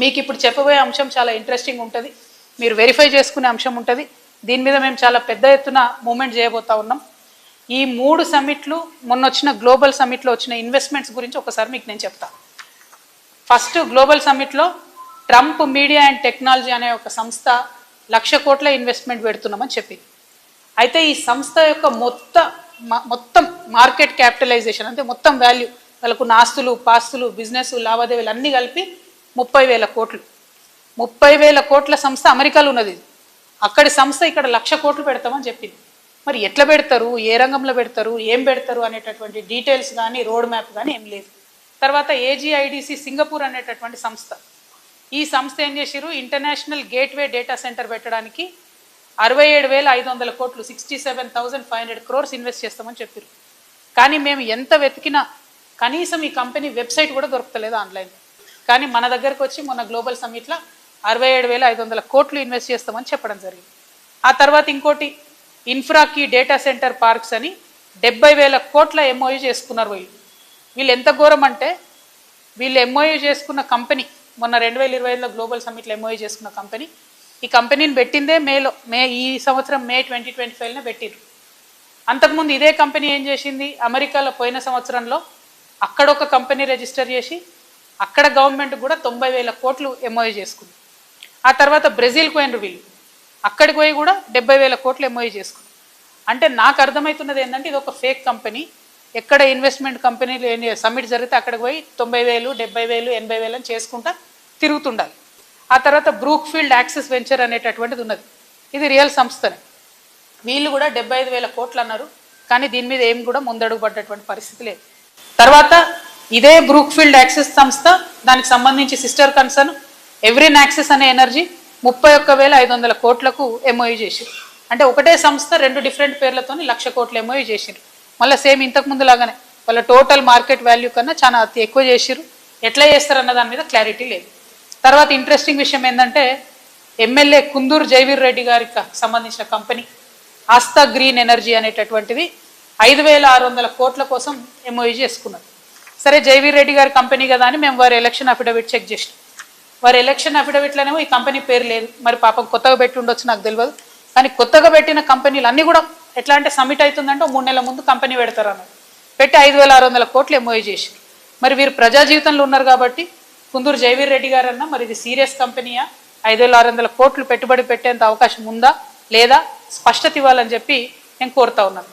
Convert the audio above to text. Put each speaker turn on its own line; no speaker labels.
మీకు ఇప్పుడు చెప్పబోయే అంశం చాలా ఇంట్రెస్టింగ్ ఉంటుంది. మీరు వెరిఫై చేసుకునే అంశం ఉంటుంది. దీని మీద మేము చాలా పెద్ద ఎత్తున మూమెంట్ చేయబోతా ఉన్నాం. ఈ 3 సమ్మిట్లు మొన్న వచ్చిన గ్లోబల్ సమ్మిట్లో వచ్చిన ఇన్వెస్ట్మెంట్స్ గురించి ఒకసారి మీకు నేను చెప్తాను. ఫస్ట్ గ్లోబల్ సమ్మిట్లో ట్రంప్ మీడియా అండ్ టెక్నాలజీ అనే ఒక సంస్థ 1,00,000 కోట్ల ఇన్వెస్ట్మెంట్ పెడుతున్నామని చెప్పింది. అయితే ఈ సంస్థ యొక్క మొత్తం మార్కెట్ క్యాపిటలైజేషన్ అంటే మొత్తం వాల్యూ, వాళ్ళకున్న ఆస్తులు, పాస్తులు, బిజినెస్ లావాదేవీలు అన్నీ కలిపి 30,000 కోట్లు. 30,000 కోట్ల సంస్థ అమెరికాలో ఉన్నది. అక్కడి సంస్థ ఇక్కడ 1,00,000 కోట్లు పెడతామని చెప్పింది. మరి ఎట్లా పెడతారు, ఏ రంగంలో పెడతారు, ఏం పెడతారు అనేటటువంటి డీటెయిల్స్ కానీ రోడ్ మ్యాప్ కానీ ఏం లేదు. తర్వాత ఏజీఐడిసి సింగపూర్ అనేటటువంటి సంస్థ, ఈ సంస్థ ఏం చేసిరు, ఇంటర్నేషనల్ గేట్వే డేటా సెంటర్ పెట్టడానికి 67,500 కోట్లు 67,500 crores ఇన్వెస్ట్ చేస్తామని చెప్పారు. కానీ మేము ఎంత వెతికినా కనీసం ఈ కంపెనీ వెబ్సైట్ కూడా దొరకలేదు ఆన్లైన్. కానీ మన దగ్గరకు వచ్చి మొన్న గ్లోబల్ సమ్మిట్లో 67,500 కోట్లు ఇన్వెస్ట్ చేస్తామని చెప్పడం జరిగింది. ఆ తర్వాత ఇంకోటి ఇన్ఫ్రాకి డేటా సెంటర్ పార్క్స్ అని 70,000 కోట్ల ఎంఓయూ చేసుకున్నారు. వీళ్ళు ఎంత ఘోరం అంటే, వీళ్ళు ఎంఓయూ చేసుకున్న కంపెనీ మొన్న 2025లో గ్లోబల్ సమ్మిట్లో ఎంఓయూ చేసుకున్న కంపెనీ, ఈ కంపెనీని పెట్టిందే ఈ సంవత్సరం మే 2025 పెట్టిరు. అంతకుముందు ఇదే కంపెనీ ఏం చేసింది, అమెరికాలో పోయిన సంవత్సరంలో అక్కడ ఒక కంపెనీ రిజిస్టర్ చేసి అక్కడ గవర్నమెంట్ కూడా 90,000 కోట్లు ఎంఓయూ చేసుకుంది. ఆ తర్వాత బ్రెజిల్కి పోయినరు వీళ్ళు, అక్కడికి పోయి కూడా 70,000 కోట్లు ఎంఓయూ చేసుకుంది. అంటే నాకు అర్థమవుతున్నది ఏంటంటే ఇది ఒక ఫేక్ కంపెనీ. ఎక్కడ ఇన్వెస్ట్మెంట్ కంపెనీలు సమ్మిట్ జరిగితే అక్కడికి పోయి 90,000, 70,000, 80,000 అని చేసుకుంటా తిరుగుతుండాలి. ఆ తర్వాత బ్రూక్ఫీల్డ్ యాక్సిస్ వెంచర్ అనేటటువంటిది ఉన్నది, ఇది రియల్ సంస్థనే. వీళ్ళు కూడా 75,000 కోట్లు అన్నారు. కానీ దీని మీద ఏం కూడా ముందడుగు పడ్డటువంటి పరిస్థితి లేదు. తర్వాత ఇదే బ్రూక్ఫీల్డ్ యాక్సిస్ సంస్థ, దానికి సంబంధించి సిస్టర్ కన్సర్న్ ఎవ్రీన్ యాక్సిస్ అనే ఎనర్జీ 31,500 కోట్లకు ఎంఓయూ చేసారు. అంటే ఒకటే సంస్థ 2 డిఫరెంట్ పేర్లతో 1,00,000 కోట్లు ఎంఓయూ చేసారు. మళ్ళీ సేమ్ ఇంతకుముందు లాగానే వాళ్ళ టోటల్ మార్కెట్ వాల్యూ కన్నా చాలా అతి ఎక్కువ చేసారు. ఎట్లా చేస్తారన్న దాని మీద క్లారిటీ లేదు. తర్వాత ఇంట్రెస్టింగ్ విషయం ఏంటంటే, ఎమ్మెల్యే కుందూరు జైవీర్ రెడ్డి గారికి సంబంధించిన కంపెనీ ఆస్థా గ్రీన్ ఎనర్జీ అనేటటువంటిది 5,600 కోట్ల కోసం ఎంఓయూ చేసుకున్నారు. సరే, జైవీర్ రెడ్డి గారి కంపెనీ కదా అని మేము వారి ఎలక్షన్ అఫిడవిట్ చెక్ చేసినాం. వారి ఎలక్షన్ అఫిడవిట్లోనేమో ఈ కంపెనీ పేరు లేదు. మరి పాపం కొత్తగా పెట్టి ఉండొచ్చు, నాకు తెలియదు. కానీ కొత్తగా పెట్టిన కంపెనీలు అన్నీ కూడా ఎట్లా అంటే సబ్మిట్ అవుతుందంటే 3 నెలల ముందు కంపెనీ పెడతారు అన్నారు. పెట్టి 5,600 కోట్లు ఎంఓయూ చేశారు. మరి వీరు ప్రజా జీవితంలో ఉన్నారు కాబట్టి కుందూరు జైవీర్ రెడ్డి గారు అన్నా మరి ఇది సీరియస్ కంపెనీయా, 5,600 కోట్లు పెట్టుబడి పెట్టేంత అవకాశం ఉందా లేదా స్పష్టత ఇవ్వాలని చెప్పి నేను కోరుతా ఉన్నాను.